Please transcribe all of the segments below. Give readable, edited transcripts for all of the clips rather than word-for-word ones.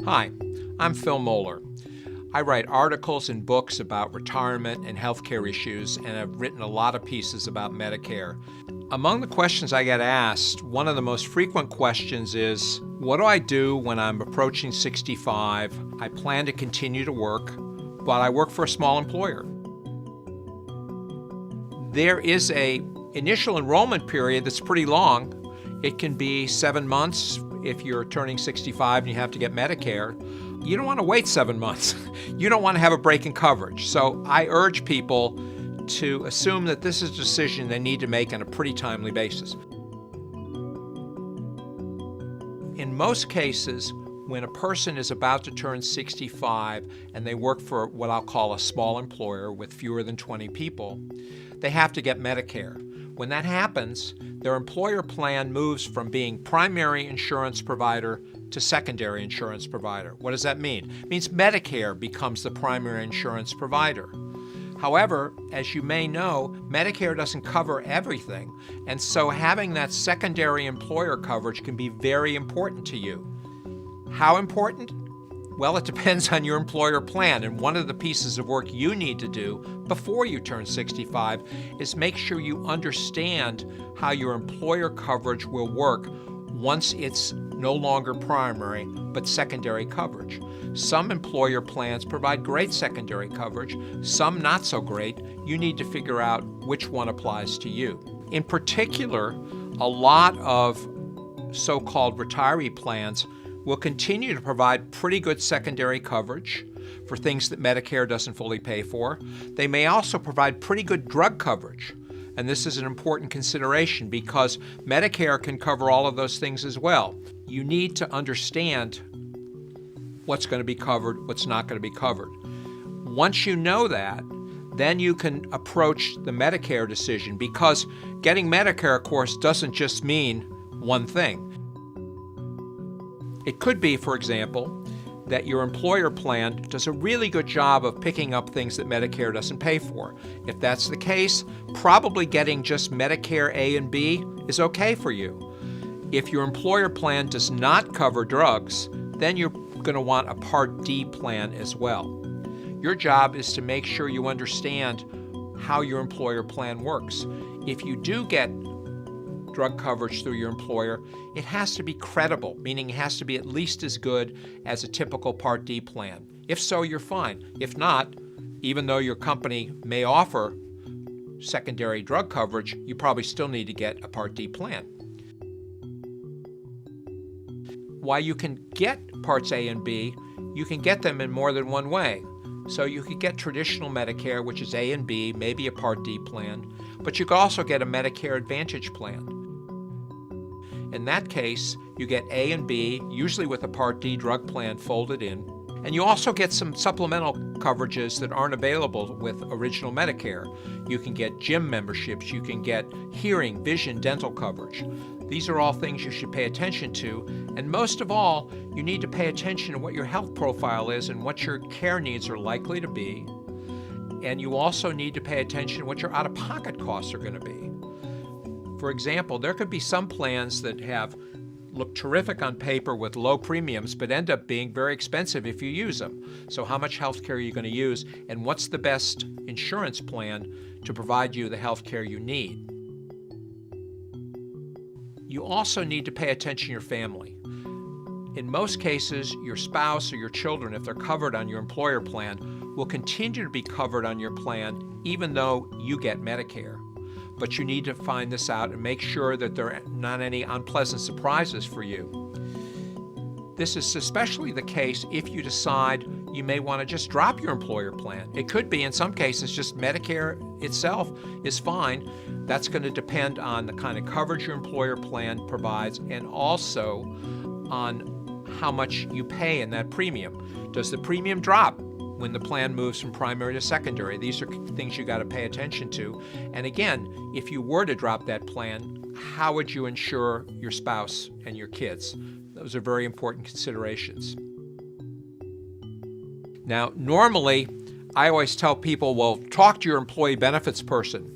Hi, I'm Phil Moeller. I write articles and books about retirement and healthcare issues, and I've written a lot of pieces about Medicare. Among the questions I get asked, one of the most frequent questions is, what do I do when I'm approaching 65? I plan to continue to work, but I work for a small employer. There is an initial enrollment period that's pretty long. It can be 7 months if you're turning 65 and you have to get Medicare. You don't want to wait 7 months. You don't want to have a break in coverage. So I urge people to assume that this is a decision they need to make on a pretty timely basis. In most cases, when a person is about to turn 65 and they work for what I'll call a small employer with fewer than 20 people, they have to get Medicare. When that happens, their employer plan moves from being primary insurance provider to secondary insurance provider. What does that mean? It means Medicare becomes the primary insurance provider. However, as you may know, Medicare doesn't cover everything, and so having that secondary employer coverage can be very important to you. How important? Well, it depends on your employer plan, and one of the pieces of work you need to do before you turn 65 is make sure you understand how your employer coverage will work once it's no longer primary but secondary coverage. Some employer plans provide great secondary coverage, some not so great. You need to figure out which one applies to you. In particular, a lot of so-called retiree plans will continue to provide pretty good secondary coverage for things that Medicare doesn't fully pay for. They may also provide pretty good drug coverage, and this is an important consideration because Medicare can cover all of those things as well. You need to understand what's going to be covered, what's not going to be covered. Once you know that, then you can approach the Medicare decision, because getting Medicare, of course, doesn't just mean one thing. It could be, for example, that your employer plan does a really good job of picking up things that Medicare doesn't pay for. If that's the case, probably getting just Medicare A and B is okay for you. If your employer plan does not cover drugs, then you're going to want a Part D plan as well. Your job is to make sure you understand how your employer plan works. If you do get drug coverage through your employer, it has to be credible, meaning it has to be at least as good as a typical Part D plan. If so, you're fine. If not, even though your company may offer secondary drug coverage, you probably still need to get a Part D plan. While you can get Parts A and B, you can get them in more than one way. So you could get traditional Medicare, which is A and B, maybe a Part D plan, but you could also get a Medicare Advantage plan. In that case, you get A and B, usually with a Part D drug plan folded in, and you also get some supplemental coverages that aren't available with original Medicare. You can get gym memberships, you can get hearing, vision, dental coverage. These are all things you should pay attention to, and most of all, you need to pay attention to what your health profile is and what your care needs are likely to be, and you also need to pay attention to what your out-of-pocket costs are going to be. For example, there could be some plans that look terrific on paper with low premiums, but end up being very expensive if you use them. So how much health care are you going to use, and what's the best insurance plan to provide you the health care you need? You also need to pay attention to your family. In most cases, your spouse or your children, if they're covered on your employer plan, will continue to be covered on your plan even though you get Medicare. But you need to find this out and make sure that there are not any unpleasant surprises for you. This is especially the case if you decide you may want to just drop your employer plan. It could be, in some cases, just Medicare itself is fine. That's going to depend on the kind of coverage your employer plan provides and also on how much you pay in that premium. Does the premium drop when the plan moves from primary to secondary? These are things you got to pay attention to. And again, if you were to drop that plan, how would you insure your spouse and your kids? Those are very important considerations. Now, normally, I always tell people, well, talk to your employee benefits person.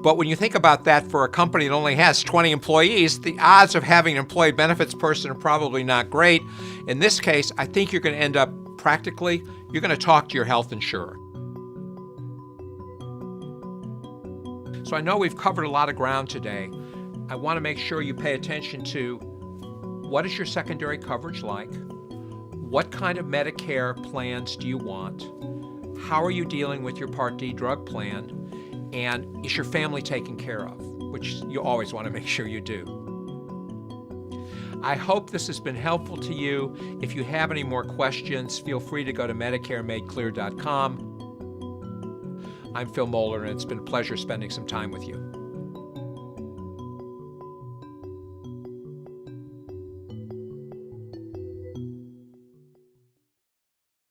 But when you think about that for a company that only has 20 employees, the odds of having an employee benefits person are probably not great. In this case, I think you're going to end up practically, you're going to talk to your health insurer. So I know we've covered a lot of ground today. I want to make sure you pay attention to what is your secondary coverage like? What kind of Medicare plans do you want? How are you dealing with your Part D drug plan? And is your family taken care of? Which you always want to make sure you do. I hope this has been helpful to you. If you have any more questions, feel free to go to MedicareMadeClear.com. I'm Phil Moeller, and it's been a pleasure spending some time with you.